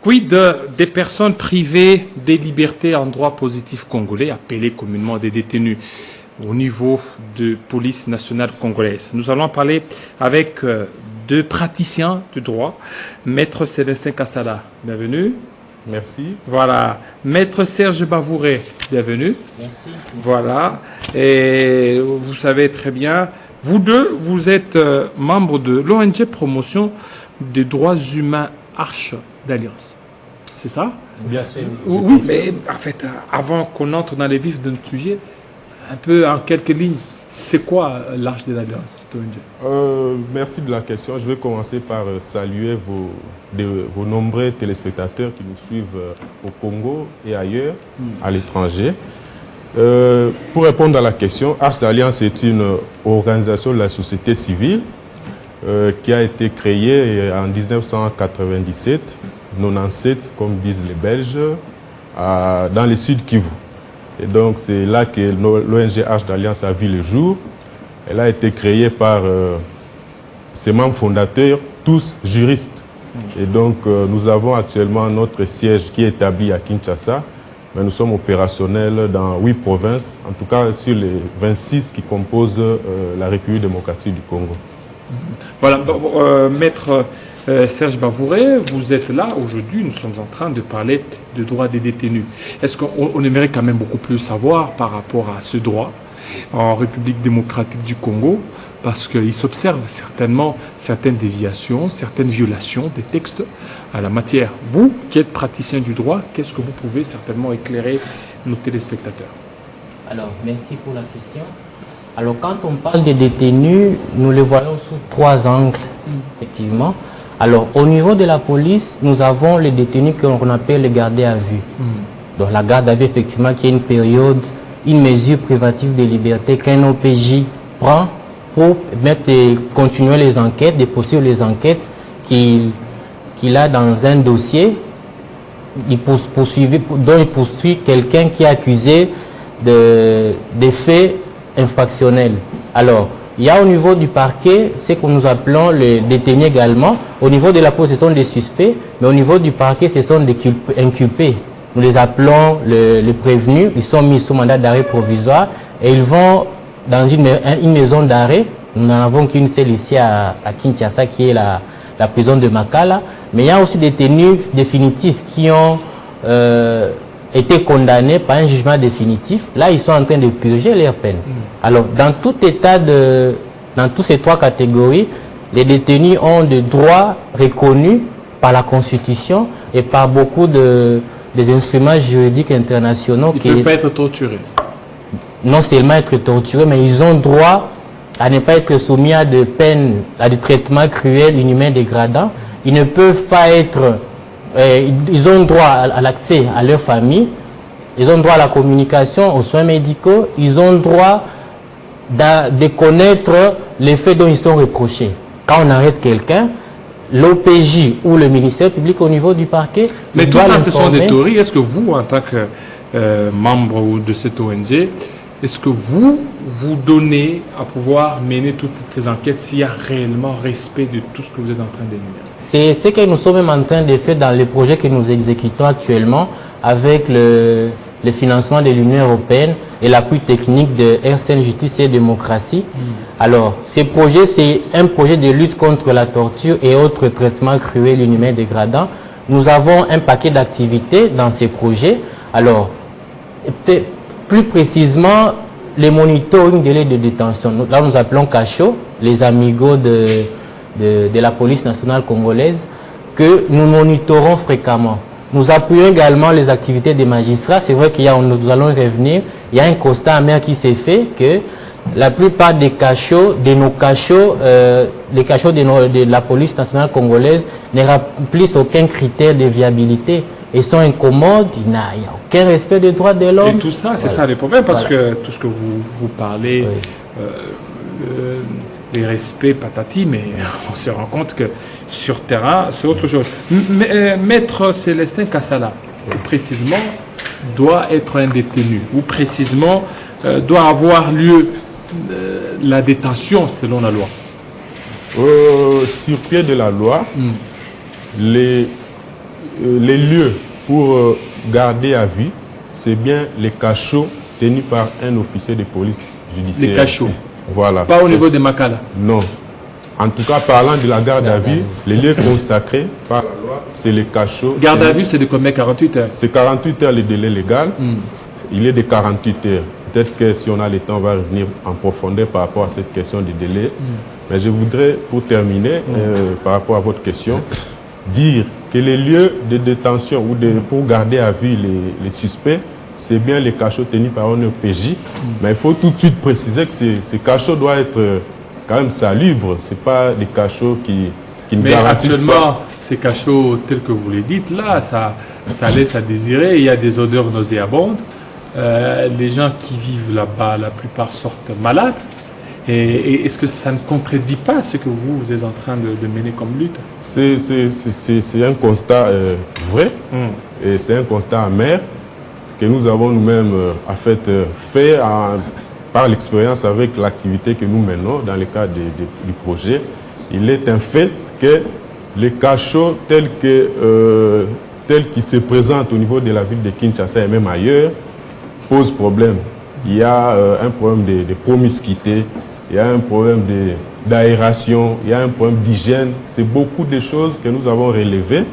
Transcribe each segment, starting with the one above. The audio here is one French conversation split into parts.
des personnes privées des libertés en droit positif congolais, appelées communément des détenus au niveau de police nationale congolaise. Nous allons parler avec deux praticiens du droit. Maître Célestin Kassala, bienvenue. Merci. Voilà. Maître Serge Bavouré, bienvenue. Merci. Voilà. Et vous savez très bien, vous deux, vous êtes membres de l'ONG Promotion des droits humains Arche d'Alliance. C'est ça? Bien sûr. Oui, mais en fait, avant qu'on entre dans les vifs de notre sujet, un peu en quelques lignes, c'est quoi l'Arche de l'Alliance, ONG? Merci de la question. Je vais commencer par saluer vos nombreux téléspectateurs qui nous suivent au Congo et ailleurs, à l'étranger. Pour répondre à la question, Arche d'Alliance est une organisation de la société civile qui a été créée en 1997, 97 comme disent les Belges, dans le sud Kivu. Et donc c'est là que l'ONG Arche d'Alliance a vu le jour. Elle a été créée par ses membres fondateurs, tous juristes. Et donc nous avons actuellement notre siège qui est établi à Kinshasa, mais nous sommes opérationnels dans 8 provinces, en tout cas sur les 26 qui composent la République démocratique du Congo. Voilà, Maître Serge Bavouré, vous êtes là aujourd'hui, nous sommes en train de parler de droits des détenus. Est-ce qu'on aimerait quand même beaucoup plus savoir par rapport à ce droit en République démocratique du Congo, parce qu'il s'observe certainement certaines déviations, certaines violations des textes à la matière. Vous, qui êtes praticien du droit, qu'est-ce que vous pouvez certainement éclairer nos téléspectateurs? Alors, merci pour la question. Alors, quand on parle des détenus, nous les voyons sous 3 angles, effectivement. Alors, au niveau de la police, nous avons les détenus qu'on appelle les gardés à vue. Donc, la garde à vue, effectivement, qui est une période, une mesure privative de liberté qu'un OPJ prend pour continuer les enquêtes, de poursuivre les enquêtes qu'il a dans un dossier. Il poursuit quelqu'un qui est accusé de faits infractionnels. Alors, il y a au niveau du parquet ce que nous appelons les détenus également. Au niveau de la police, ce sont des suspects, mais au niveau du parquet, ce sont des inculpés. Nous les appelons les prévenus. Ils sont mis sous mandat d'arrêt provisoire et ils vont dans une maison d'arrêt. Nous n'en avons qu'une seule ici à Kinshasa, qui est la prison de Makala. Mais il y a aussi des détenus définitifs qui ont été condamnés par un jugement définitif. Là, ils sont en train de purger leur peine. Alors, dans toutes ces 3 catégories, les détenus ont des droits reconnus par la Constitution et par beaucoup des instruments juridiques internationaux. Ils ne peuvent pas être torturés. Non seulement être torturés, mais ils ont droit à ne pas être soumis à des peines, à des traitements cruels, inhumains, dégradants. Ils ne peuvent pas être... ils ont droit à l'accès à leur famille, ils ont droit à la communication, aux soins médicaux, ils ont droit de connaître les faits dont ils sont reprochés. Quand on arrête quelqu'un, l'OPJ ou le ministère public au niveau du parquet... Mais tout ça, ce sont des théories. Est-ce que vous, en tant que membre de cette ONG, est-ce que vous donnez à pouvoir mener toutes ces enquêtes s'il y a réellement respect de tout ce que vous êtes en train d'énumérer? C'est ce que nous sommes même en train de faire dans les projets que nous exécutons actuellement avec le financement de l'Union européenne et l'appui technique de RCN Justice et Démocratie. Alors, ce projet, c'est un projet de lutte contre la torture et autres traitements cruels, inhumains, dégradants. Nous avons un paquet d'activités dans ces projets. Alors, plus précisément, les monitoring délais de détention. Là, nous appelons CACHO, les amigos de la police nationale congolaise, que nous monitorons fréquemment. Nous appuyons également les activités des magistrats. C'est vrai nous allons revenir. Il y a un constat amer qui s'est fait que la plupart des cachots, les cachots de la police nationale congolaise ne remplissent aucun critère de viabilité et sont incommodes. Il n'y a aucun respect des droits de l'homme. Et tout ça, c'est ça le problème, parce que tout ce que vous parlez, des respects patati, mais on se rend compte que sur terrain, c'est autre chose. Maître Célestin Kassala, précisément, doit être un détenu, ou précisément, doit avoir lieu la détention selon la loi. Sur pied de la loi, les lieux pour garder à vue, c'est bien les cachots tenus par un officier de police judiciaire. Les cachots. Voilà. Pas au niveau des Makala. Non. En tout cas, parlant de la garde à vue, les lieux consacrés par la loi, c'est les cachots. Garde à vue, c'est de combien? 48 heures? C'est 48 heures le délai légal. Il est de 48 heures. Peut-être que si on a le temps, on va revenir en profondeur par rapport à cette question du délai. Mais je voudrais, pour terminer, par rapport à votre question, dire que les lieux de détention ou pour garder à vue les suspects, c'est bien les cachots tenus par un OPJ. Mais il faut tout de suite préciser que ces cachots doivent être quand même salubres. Ce n'est pas des cachots qui ne garantissent pas. Mais actuellement, ces cachots, tels que vous les dites, là, ça laisse à désirer. Il y a des odeurs nauséabondes. Les gens qui vivent là-bas, la plupart sortent malades. Et est-ce que ça ne contredit pas ce que vous êtes en train de mener comme lutte? C'est un constat vrai et c'est un constat amer que nous avons nous-mêmes fait par l'expérience avec l'activité que nous menons dans le cadre du projet. Il est un fait que les cachots tels qu'ils se présentent au niveau de la ville de Kinshasa et même ailleurs posent problème. Il y a un problème de promiscuité, il y a un problème d'aération, il y a un problème d'hygiène. C'est beaucoup de choses que nous avons relevées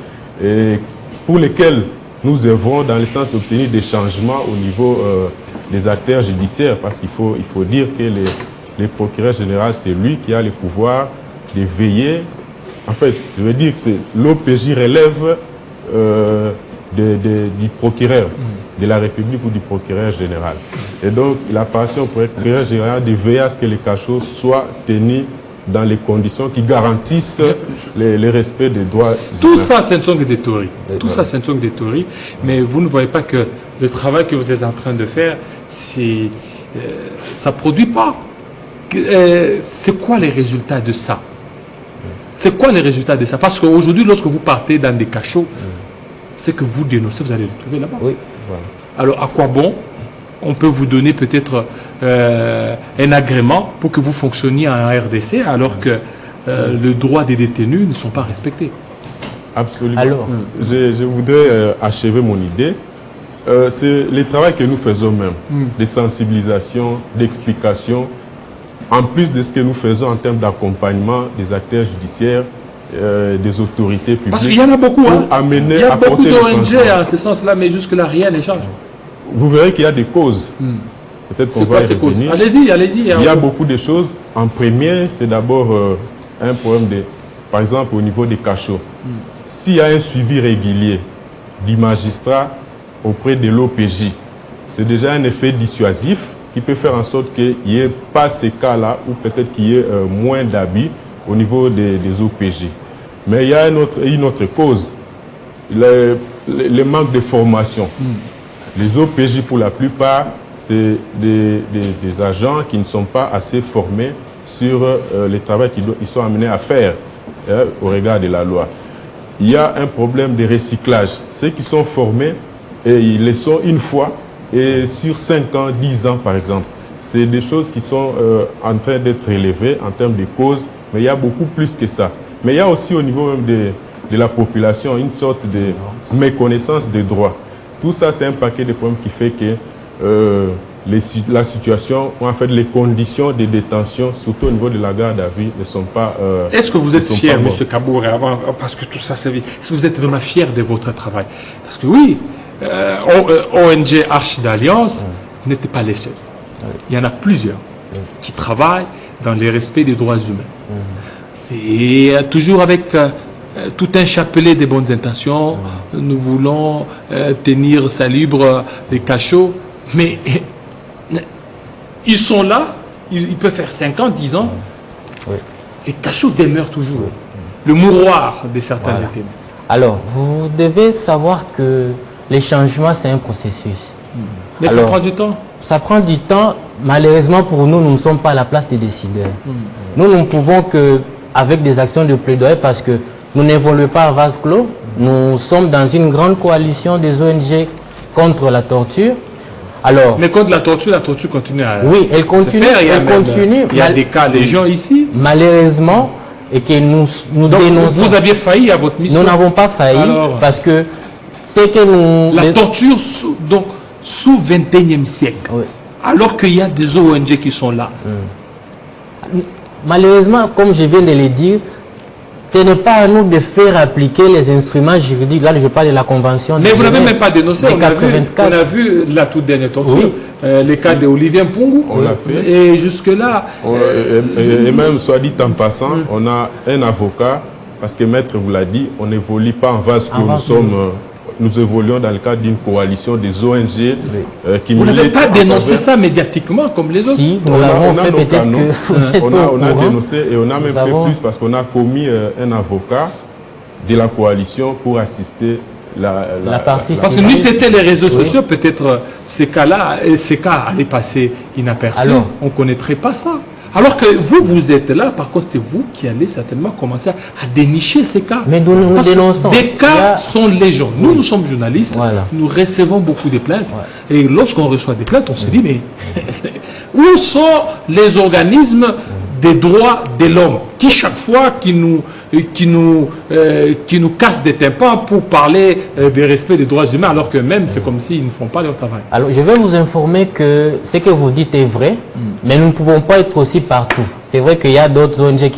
et pour lesquelles nous œuvrons dans le sens d'obtenir des changements au niveau des acteurs judiciaires, parce qu'il faut dire que le procureur général, c'est lui qui a le pouvoir de veiller. En fait, je veux dire que l'OPJ relève du procureur de la République ou du procureur général. Et donc, il appartient au procureur général de veiller à ce que les cachots soient tenus dans les conditions qui garantissent le respect des droits humains. Tout ça, ce ne sont que des théories. Tout ça, ce ne sont que des théories. Mais vous ne voyez pas que le travail que vous êtes en train de faire, ça ne produit pas. C'est quoi les résultats de ça? C'est quoi les résultats de ça? Parce qu'aujourd'hui, lorsque vous partez dans des cachots, c'est que vous dénoncez, vous allez le trouver là-bas. Oui, voilà. Alors, à quoi bon? On peut vous donner peut-être un agrément pour que vous fonctionniez en RDC alors que le droit des détenus ne sont pas respectés. Absolument. Alors, je voudrais achever mon idée. C'est le travail que nous faisons même, de sensibilisation, d'explication, en plus de ce que nous faisons en termes d'accompagnement des acteurs judiciaires, des autorités publiques. Parce qu'il y en a beaucoup. Hein. Il y a beaucoup d'ONG en ce sens-là, mais jusque-là, rien ne change. Vous verrez qu'il y a des causes. Peut-être qu'on va y revenir. Allez-y. Il y a beaucoup de choses. En premier, c'est d'abord un problème par exemple, au niveau des cachots. S'il y a un suivi régulier du magistrat auprès de l'OPJ, c'est déjà un effet dissuasif qui peut faire en sorte qu'il n'y ait pas ces cas-là ou peut-être qu'il y ait moins d'abus au niveau des OPJ. Mais il y a une autre cause, le manque de formation. Les OPJ, pour la plupart, c'est des agents qui ne sont pas assez formés sur le travail qu'ils sont amenés à faire au regard de la loi. Il y a un problème de recyclage. Ceux qui sont formés, et ils le sont une fois, et sur 5 ans, 10 ans par exemple. C'est des choses qui sont en train d'être élevées en termes de causes, mais il y a beaucoup plus que ça. Mais il y a aussi au niveau même de la population une sorte de méconnaissance des droits. Tout ça, c'est un paquet de problèmes qui fait que la situation, ou en fait les conditions de détention, surtout au niveau de la garde à vue, ne sont pas... Est-ce que vous êtes fier, M. Kabour, parce que tout ça, c'est... Est-ce que vous êtes vraiment fier de votre travail? Parce que oui, ONG Arche d'Alliance, vous n'êtes pas les seuls. Il y en a plusieurs qui travaillent dans le respect des droits humains. Et toujours avec tout un chapelet de bonnes intentions, nous voulons tenir salubre les cachots, mais ils sont là, ils peuvent faire 5 ans, 10 ans. Les cachots demeurent toujours. Le mouroir de certains détenus. Alors, vous devez savoir que les changements, c'est un processus. Mais alors, ça prend du temps. Ça prend du temps. Malheureusement, pour nous, nous ne sommes pas à la place des décideurs. Nous ne pouvons qu'avec des actions de plaidoyer, parce que nous n'évoluons pas à vase clos. Nous sommes dans une grande coalition des ONG contre la torture. Alors, mais contre la torture continue à... Oui, elle continue. Il y a des cas, des gens ici. Malheureusement, et que nous Donc, dénonçons. vous aviez failli à votre mission. Nous n'avons pas failli. Alors, parce que c'est que nous... La torture sous 21e siècle, Oui. alors qu'il y a des ONG qui sont là. Malheureusement, comme je viens de le dire, ce n'est pas à nous de faire appliquer les instruments juridiques. Là, je parle de la Convention. Mais vous n'avez même pas dénoncé. de On a 84. vu la toute dernière torture, Oui. les cas d'Olivier Mpungu. On l'a fait. Et jusque-là, Et même, soit dit en passant, on a un avocat, parce que Maître vous l'a dit, on n'évolue pas en vase clos. Nous évoluons dans le cadre d'une coalition des ONG qui vous n'avez militent pas en dénoncé faveur- ça médiatiquement comme les autres. Si, nous l'avons on a fait, nos peut-être canaux. que vous n'êtes pas au On a courant. dénoncé et on a même fait plus parce qu'on a commis un avocat de la coalition pour assister la partie Parce que Oui. nous étaient les réseaux Oui. sociaux, peut-être ces cas allaient passer inaperçus. Alors. On ne connaîtrait pas ça. Alors que vous êtes là, par contre, c'est vous qui allez certainement commencer à dénicher ces cas. Mais nous Parce que dénonçons. des Il y cas a- sont légion. Nous sommes journalistes, Voilà. nous recevons beaucoup de plaintes. Et lorsqu'on reçoit des plaintes, on se dit, mais où sont les organismes des droits de l'homme qui, chaque fois, qui nous cassent des tympans pour parler des respects des droits humains, alors que même, c'est comme s'ils ne font pas leur travail. Alors, je vais vous informer que ce que vous dites est vrai, mais nous ne pouvons pas être aussi partout. C'est vrai qu'il y a d'autres ONG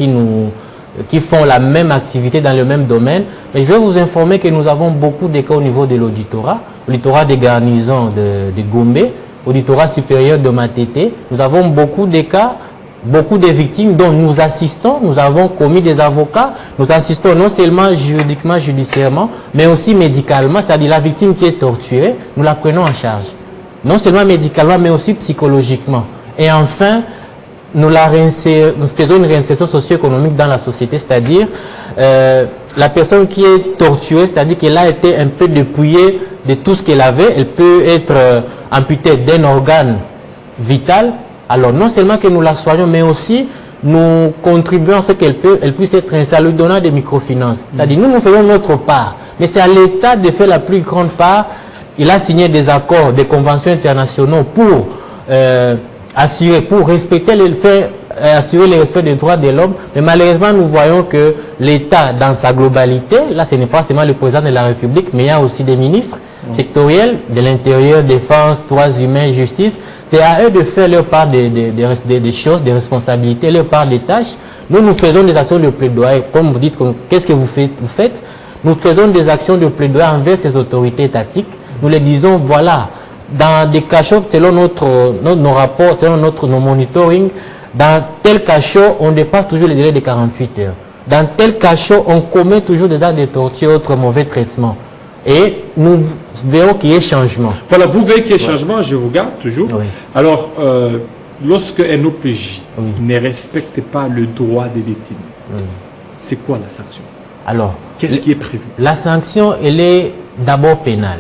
qui font la même activité dans le même domaine, mais je vais vous informer que nous avons beaucoup de cas au niveau de l'auditorat des garnisons de Gombe, auditorat supérieur de Matete. Nous avons beaucoup de cas, beaucoup de victimes dont nous assistons. Nous avons commis des avocats, nous assistons non seulement juridiquement, judiciairement, mais aussi médicalement, c'est-à-dire la victime qui est torturée, nous la prenons en charge. Non seulement médicalement, mais aussi psychologiquement. Et enfin, nous faisons une réinsertion socio-économique dans la société, c'est-à-dire la personne qui est torturée, c'est-à-dire qu'elle a été un peu dépouillée de tout ce qu'elle avait, elle peut être amputée d'un organe vital. Alors non seulement que nous la soignons, mais aussi nous contribuons à ce qu'elle puisse être installée, donnant des microfinances. C'est-à-dire nous faisons notre part, mais c'est à l'État de faire la plus grande part. Il a signé des accords, des conventions internationaux pour assurer le respect des droits de l'homme, mais malheureusement nous voyons que l'État dans sa globalité, là ce n'est pas seulement le président de la République, mais il y a aussi des ministres sectoriels de l'intérieur, défense, droits humains, justice. C'est à eux de faire leur part des choses, des responsabilités, leur part des tâches. Nous faisons des actions de plaidoyer, comme vous dites, qu'est-ce que vous faites? Nous faisons des actions de plaidoyer envers ces autorités étatiques. Nous les disons, voilà, dans des cachots, selon nos rapports, selon nos monitoring, dans tel cachot, on dépasse toujours les délais de 48 heures. Dans tel cachot, on commet toujours des actes de torture, autres mauvais traitements. Et nous verrons qu'il y ait changement. Voilà, vous voyez qu'il y a changement, je vous garde toujours. Oui. Alors, lorsque un OPJ ne respecte pas le droit des victimes, c'est quoi la sanction? Alors, Qu'est-ce qui est prévu? la sanction, elle est d'abord pénale.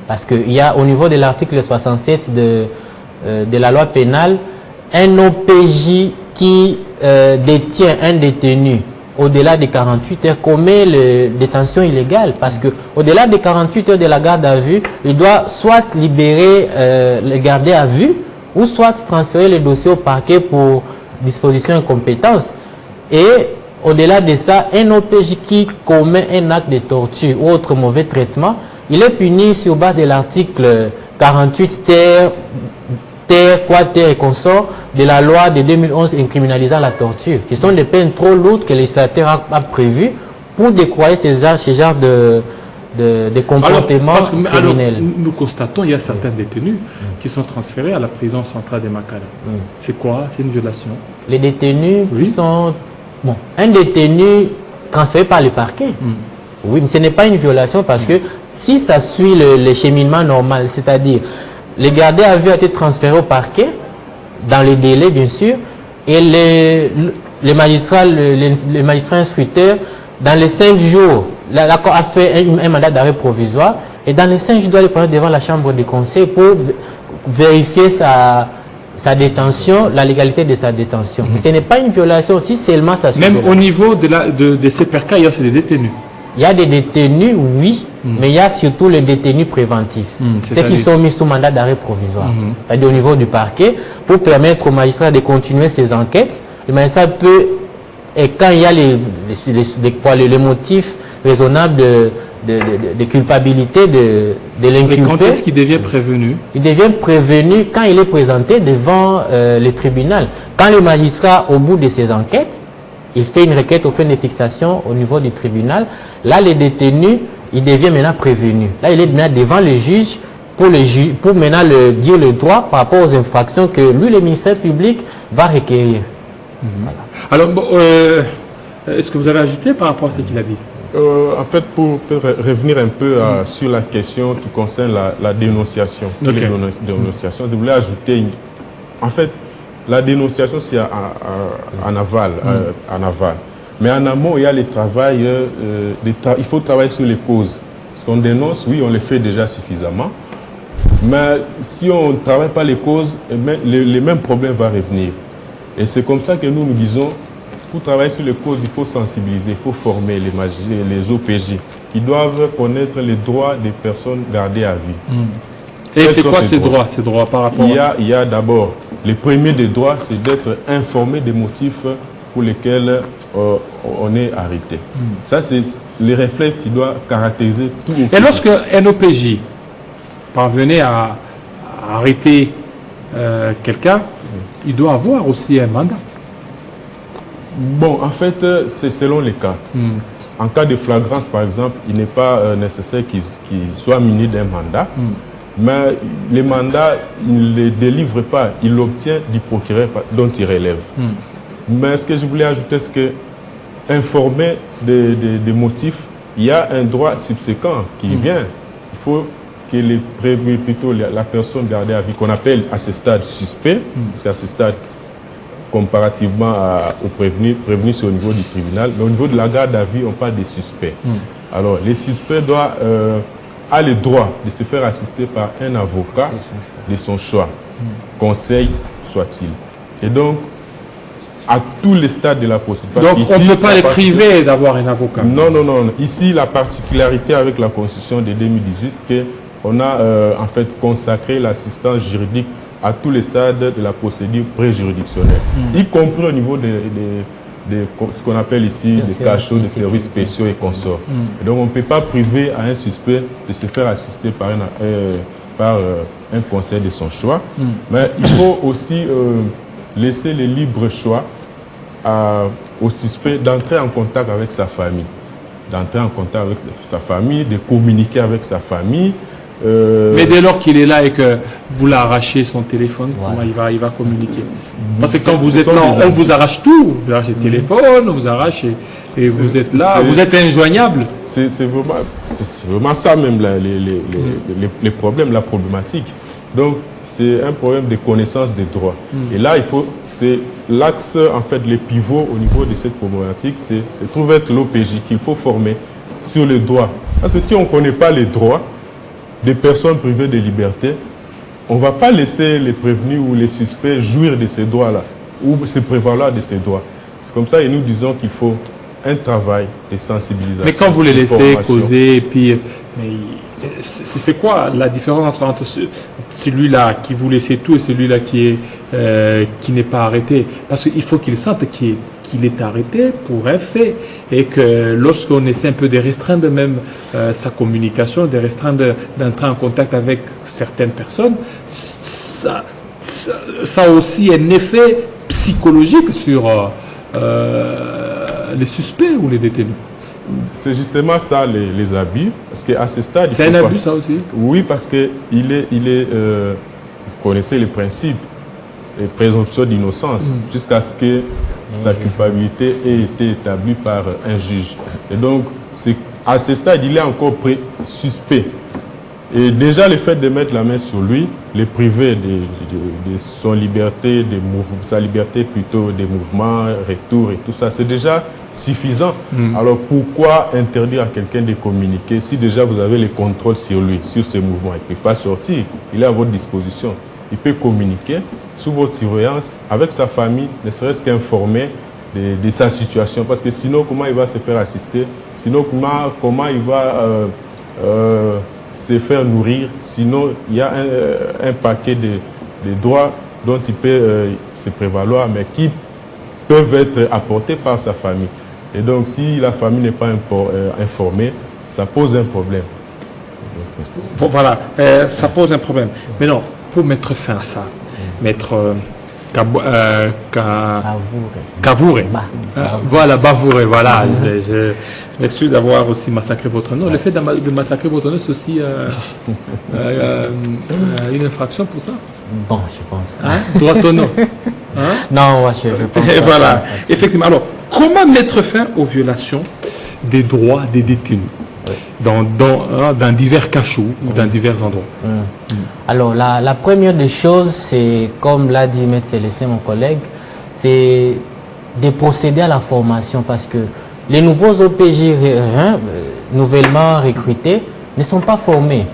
Parce qu'il y a au niveau de l'article 67 de la loi pénale, un OPJ qui détient un détenu au-delà de 48 heures commet la détention illégale. Parce qu'au-delà de 48 heures de la garde à vue, il doit soit libérer le gardé à vue ou soit transférer le dossier au parquet pour disposition et compétence. Et au-delà de ça, un OPJ qui commet un acte de torture ou autre mauvais traitement, il est puni sur base de l'article 48 quater et consort de la loi de 2011 incriminalisant la torture. Ce sont des peines trop lourdes que le législateur a prévues pour décroyer ce genre de comportements criminels. Nous constatons qu'il y a certains détenus qui sont transférés à la prison centrale de Makala. C'est quoi? C'est une violation? Les détenus Oui. qui sont... Bon, un détenu transféré par le parquet. Oui, mais ce n'est pas une violation parce que si ça suit le cheminement normal, c'est-à-dire le gardé à vue a été transféré au parquet, dans les délais bien sûr, et le magistrat instructeur, dans les 5 jours, l'accord a fait un mandat d'arrêt provisoire, et dans les 5 jours, il doit le prendre devant la chambre des conseils pour vérifier sa détention, la légalité de sa détention. Mais ce n'est pas une violation, si seulement ça se Même fait au là. niveau de ces percas, il y a aussi des détenus. Il y a des détenus, oui, mais il y a surtout les détenus préventifs. Ceux qui sont mis sous mandat d'arrêt provisoire. C'est-à-dire au niveau du parquet, pour permettre au magistrat de continuer ses enquêtes, le magistrat peut et quand il y a les motifs raisonnables de culpabilité de Mais l'inculpé. quand est-ce qu'il devient prévenu? Il devient prévenu quand il est présenté devant le tribunal. Quand le magistrat, au bout de ses enquêtes, il fait une requête aux fins de fixation au niveau du tribunal, là, le détenu, il devient maintenant prévenu. Là, il est maintenant devant le juge pour maintenant dire le droit par rapport aux infractions que lui, le ministère public, va requérir. Voilà. Alors, bon, est-ce que vous avez ajouté par rapport à ce qu'il a dit? En fait, pour revenir un peu sur la question qui concerne la dénonciation, Okay. les dénonciations, je voulais ajouter, en fait, la dénonciation, c'est en aval, en aval. Mais en amont, il y a le travail, il faut travailler sur les causes. Parce qu'on dénonce, oui, on le fait déjà suffisamment. Mais si on ne travaille pas les causes, les mêmes problèmes vont revenir. Et c'est comme ça que nous disons, pour travailler sur les causes, il faut sensibiliser, il faut former les OPJ qui doivent connaître les droits des personnes gardées à vie. Et c'est quoi ces droits par rapport Il y a d'abord, le premier des droits, c'est d'être informé des motifs pour lesquels on est arrêté. Ça, c'est les réflexes qui doivent caractériser tout. Et lorsque un OPJ parvenait à arrêter quelqu'un, il doit avoir aussi un mandat. Bon, en fait, c'est selon les cas. En cas de flagrance, par exemple, il n'est pas nécessaire qu'il soit muni d'un mandat. Mais les mandats, il ne les délivre pas, il l'obtient du procureur dont il relève. Mais ce que je voulais ajouter, c'est que informer des motifs, il y a un droit subséquent qui vient. Il faut que la personne gardée à vie, qu'on appelle à ce stade suspect, parce qu'à ce stade, comparativement au prévenu c'est au niveau du tribunal, mais au niveau de la garde à vie, on parle des suspects. Alors, les suspects a le droit de se faire assister par un avocat de son choix, conseil soit-il. Et donc, à tous les stades de la procédure. Donc, on ne peut pas les priver d'avoir un avocat. Non, non, non. Ici, la particularité avec la Constitution de 2018, c'est qu'on a en fait consacré l'assistance juridique à tous les stades de la procédure préjuridictionnelle, y compris au niveau de ce qu'on appelle ici des cachots, des services spéciaux et consorts. Et donc on ne peut pas priver à un suspect de se faire assister par un conseil de son choix. Mais il faut aussi laisser le libre choix au suspect d'entrer en contact avec sa famille. De communiquer avec sa famille. Mais dès lors qu'il est là et que vous l'arrachez son téléphone, comment il va communiquer? Parce que quand vous êtes là, on vous arrache tout. Vous arrachez le téléphone, on vous arrache et vous êtes là, vous êtes injoignable. C'est vraiment ça même les problèmes, la problématique. Donc c'est un problème de connaissance des droits. Et là, c'est l'axe, en fait, les pivots au niveau de cette problématique, c'est trouver l'OPJ qu'il faut former sur les droits. Parce que si on ne connaît pas les droits des personnes privées de liberté, on ne va pas laisser les prévenus ou les suspects jouir de ces droits-là ou se prévaloir de ces droits. C'est comme ça que nous disons qu'il faut un travail de sensibilisation. Mais quand vous les laissez causer, et puis, c'est quoi la différence entre celui-là qui vous laissez tout et celui-là qui n'est pas arrêté? Parce qu'il faut qu'il sente qu'il est arrêté pour un fait et que lorsqu'on essaie un peu de restreindre même sa communication, de restreindre d'entrer en contact avec certaines personnes, ça a aussi un effet psychologique sur les suspects ou les détenus. C'est justement ça les abus, parce qu'à ce stade... C'est un abus, ça aussi? Oui, parce que vous connaissez les principes, les présomptions d'innocence, jusqu'à ce que sa culpabilité ait été établie par un juge. Et donc, à ce stade, il est encore suspect. Et déjà, le fait de mettre la main sur lui, le priver de sa liberté plutôt des mouvements, retour et tout ça, c'est déjà suffisant. Alors pourquoi interdire à quelqu'un de communiquer si déjà vous avez le contrôle sur lui, sur ses mouvements? Il ne peut pas sortir, il est à votre disposition. Il peut communiquer sous votre surveillance avec sa famille, ne serait-ce qu'informer de sa situation. Parce que sinon, comment il va se faire assister? Sinon, comment il va se faire nourrir? Sinon, il y a un paquet de droits dont il peut se prévaloir, mais qui peuvent être apportés par sa famille. Et donc, si la famille n'est pas informée, ça pose un problème. Voilà, ça pose un problème. Mais non, pour mettre fin à ça, Maître Kavouré. Voilà, Bavouré, voilà. Je m'excuse d'avoir aussi massacré votre nom. Le fait de massacrer votre nom, c'est aussi une infraction pour ça? Bon, je pense. Hein? Droit au nom. Hein? Non, moi, je pense Et pas. voilà, effectivement. Alors, comment mettre fin aux violations des droits des détenus dans divers cachots ou dans divers endroits? Alors, la première des choses, c'est, comme l'a dit M. Célestin, mon collègue, c'est de procéder à la formation parce que les nouveaux OPJ nouvellement recrutés ne sont pas formés.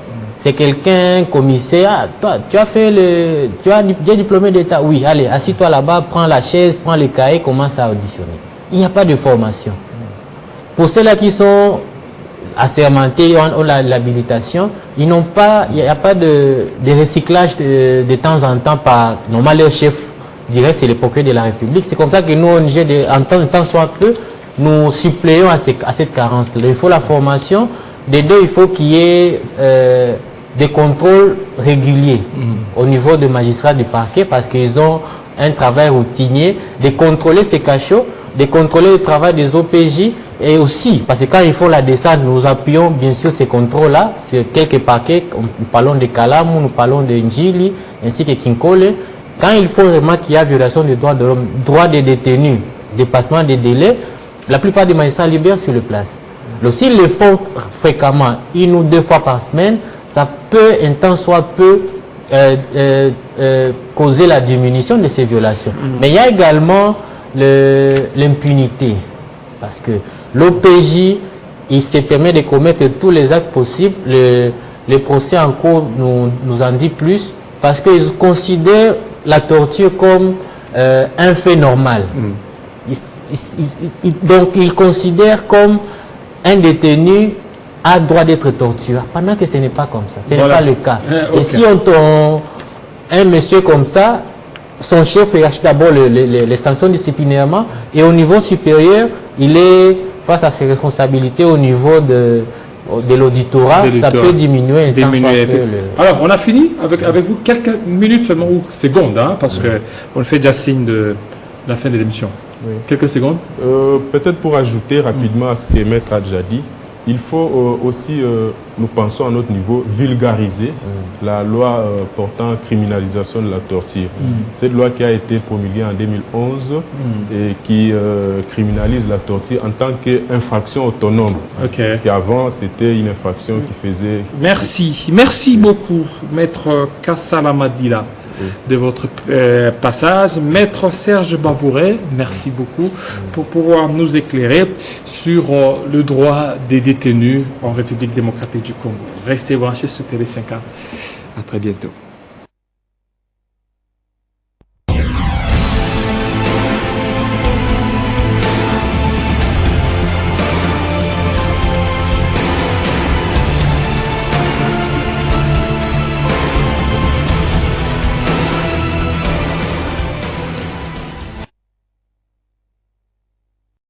C'est quelqu'un, commissaire, ah, toi, tu as diplômé d'État, oui, allez, assis-toi là-bas, prends la chaise, prends les cahiers, commence à auditionner. Il n'y a pas de formation. Pour ceux-là qui sont assermentés, ont l'habilitation, il n'y a pas de recyclage de temps en temps par, normalement, leur chef direct, c'est le procureur de la République. C'est comme ça que nous, ONG, en tant soit peu, nous suppléons à cette carence-là. Il faut la formation. Des deux, il faut qu'il y ait des contrôles réguliers au niveau des magistrats du parquet parce qu'ils ont un travail routinier de contrôler ces cachots, de contrôler le travail des OPJ et aussi, parce que quand ils font la descente, nous appuyons bien sûr ces contrôles-là sur quelques parquets, nous parlons de Kalamu, nous parlons de Njili, ainsi que Kinkole. Quand il faut vraiment qu'il y a violation des droits de l'homme, droits des détenus, dépassement des délais, la plupart des magistrats libèrent sur le place. Donc s'ils le font fréquemment, 1 ou 2 fois par semaine, ça peut, un temps soit peu, causer la diminution de ces violations. Mais il y a également l'impunité. Parce que l'OPJ, il se permet de commettre tous les actes possibles. Les procès en cours nous en dit plus. Parce qu'ils considèrent la torture comme un fait normal. Donc ils considèrent comme un détenu a droit d'être torturé, pendant que ce n'est pas comme ça. Ce n'est pas le cas. Et si un monsieur comme ça, son chef lâche d'abord les sanctions disciplinairement et au niveau supérieur, il est face à ses responsabilités au niveau de l'auditorat, ça peut diminuer. Alors, on a fini avec vous quelques minutes seulement, ou secondes, hein, parce qu'on fait déjà signe de la fin de l'émission. Oui. Quelques secondes. Peut-être pour ajouter rapidement à ce que Maître a déjà dit, il faut aussi, nous pensons à notre niveau, vulgariser la loi portant criminalisation de la torture. Cette loi qui a été promulguée en 2011 et qui criminalise la torture en tant qu'infraction autonome. Parce qu'avant, c'était une infraction qui faisait... Merci beaucoup, Maître Kassala Madila, de votre passage. Maître Serge Bavouré, merci beaucoup pour pouvoir nous éclairer sur le droit des détenus en République démocratique du Congo. Restez branchés sur Télé 50. À très bientôt.